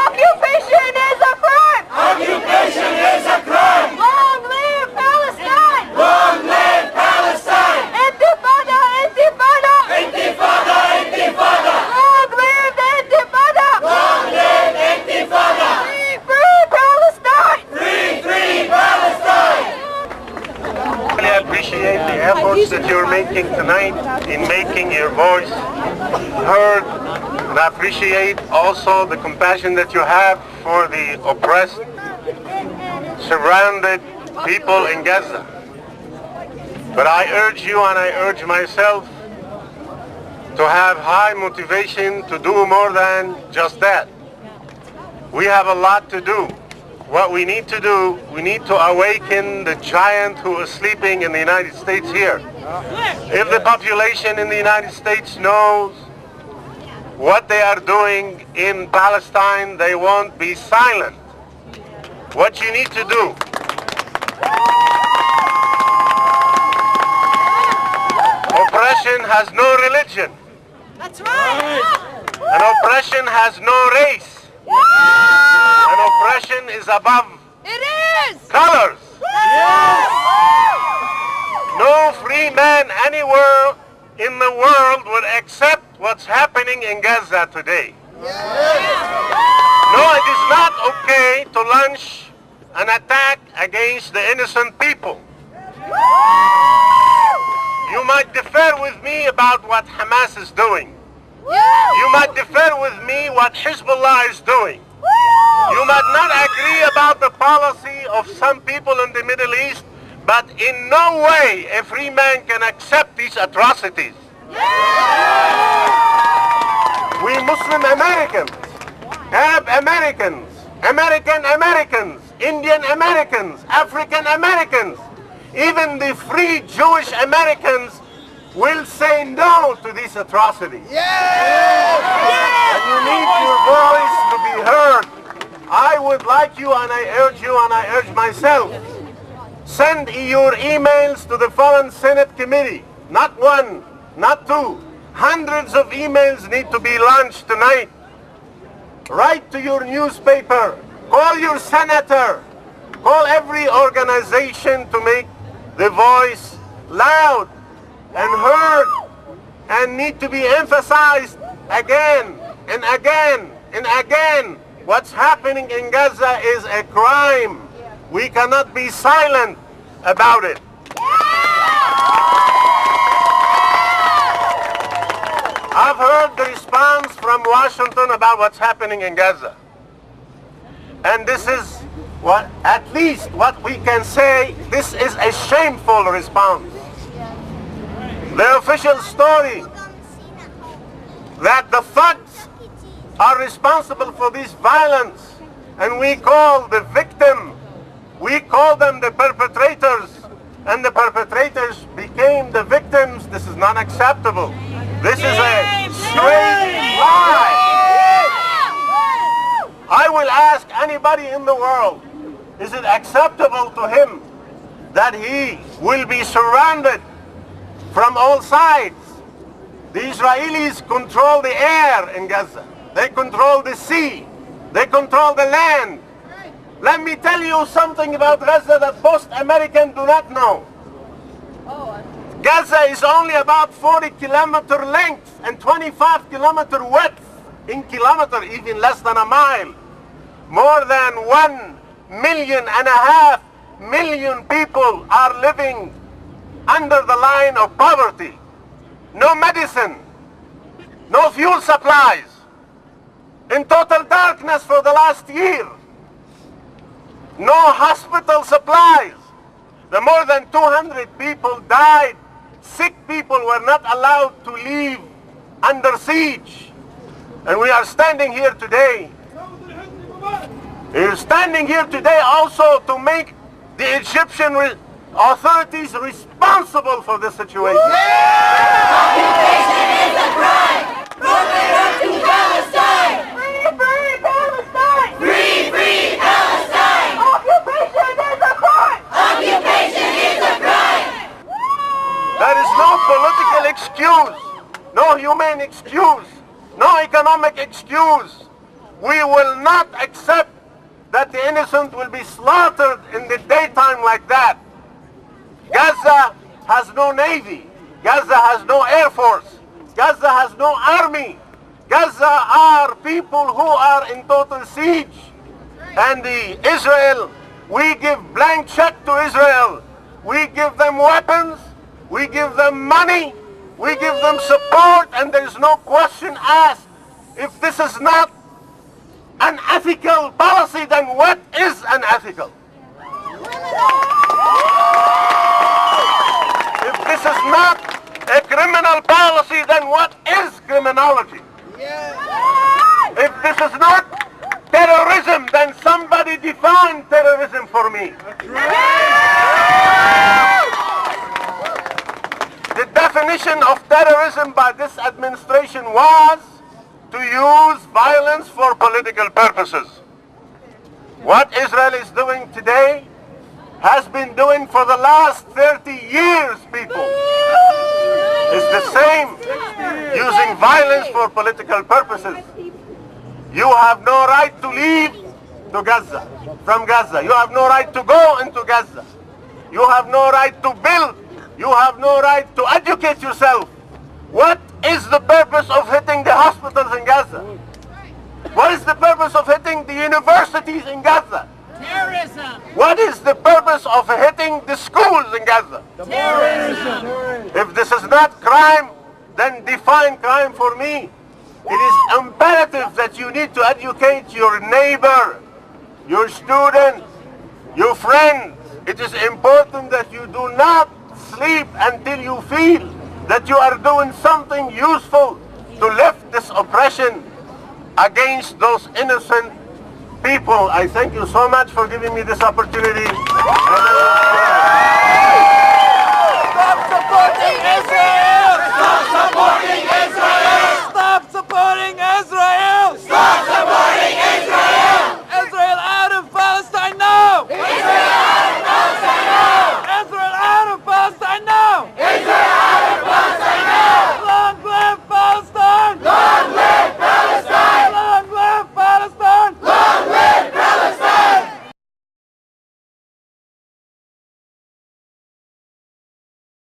Occupation is a crime! Occupation is a crime! Long live Palestine! Long live Palestine! Intifada! Intifada! Intifada! Intifada! Long live the Intifada! Long live Intifada! Free, free Palestine! Free Palestine! I appreciate the efforts that you're making tonight in making your voice heard, and I appreciate also the compassion that you have for the oppressed, surrounded people in Gaza. But I urge you and I urge myself to have high motivation to do more than just that. We have a lot to do. What we need to do, we need to awaken the giant who is sleeping in the United States here. If the population in the United States knows what they are doing in Palestine, they won't be silent. What you need to do, oppression has no religion. That's right! And oppression has no race. And oppression is above It is! colors. No free man anywhere in the world would accept what's happening in Gaza today. No, it is not okay to launch an attack against the innocent people. You might differ with me about what Hamas is doing. You might differ with me what Hezbollah is doing. You might not agree about the policy of some people in the Middle East, but in no way a free man can accept these atrocities. We Muslim Americans, Arab Americans, American Americans, Indian Americans, African Americans, even the free Jewish Americans will say no to these atrocities. And you need your voice to be heard. I would like you, and I urge you, and I urge myself, send your emails to the Foreign Senate Committee. Not one, not two. Hundreds of emails need to be launched tonight. Write to your newspaper. Call your senator. Call every organization to make the voice loud and heard, and need to be emphasized again and again and again. What's happening in Gaza is a crime. We cannot be silent about it. I've heard the response from Washington about what's happening in Gaza. And this is what, at least what we can say, this is a shameful response. The official story that the thugs are responsible for this violence, and we call the victim, we call them the perpetrators, and the perpetrators became the victims. This is not acceptable. This is a straight lie. I will ask anybody in the world, is it acceptable to him that he will be surrounded from all sides? The Israelis control the air in Gaza. They control the sea. They control the land. Let me tell you something about Gaza that most Americans do not know. Gaza is only about 40-kilometer length and 25-kilometer width. In kilometer, even less than a mile. More than 1.5 million people are living under the line of poverty. No medicine, no fuel supplies, in total darkness for the last year. No hospital supplies. The more than 200 people died. Sick people were not allowed to leave under siege. And we are standing here today. We're standing here today also to make the Egyptian authorities responsible for this situation. Occupation is a crime! Return to Palestine! Free, free Palestine! Free Palestine! Occupation is a crime! Occupation is a crime! There is no political excuse, no human excuse, no economic excuse. We will not accept that the innocent will be slaughtered in the daytime like that. Gaza has no navy. Gaza has no air force. Gaza has no army. Gaza are people who are in total siege. And Israel, we give blank check to Israel. We give them weapons. We give them money. We give them support, and there is no question asked. If this is not an ethical policy, then what is unethical? If this is not a criminal policy, then what is criminology? If this is not terrorism, then somebody define terrorism for me. The definition of terrorism by this administration was to use violence for political purposes. What Israel is doing today has been doing for the last 30 years, people. It's the same, using violence for political purposes. You have no right to leave to Gaza, from Gaza. You have no right to go into Gaza. You have no right to build. You have no right to educate yourself. What is the purpose of hitting the hospitals in Gaza? What is the purpose of hitting the universities in Gaza? Terrorism! What is the purpose of hitting the schools in Gaza? Terrorism! If this is not crime, then define crime for me. It is imperative that you need to educate your neighbor, your student, your friend. It is important that you do not sleep until you feel that you are doing something useful to lift this oppression against those innocent people. I thank you so much for giving me this opportunity.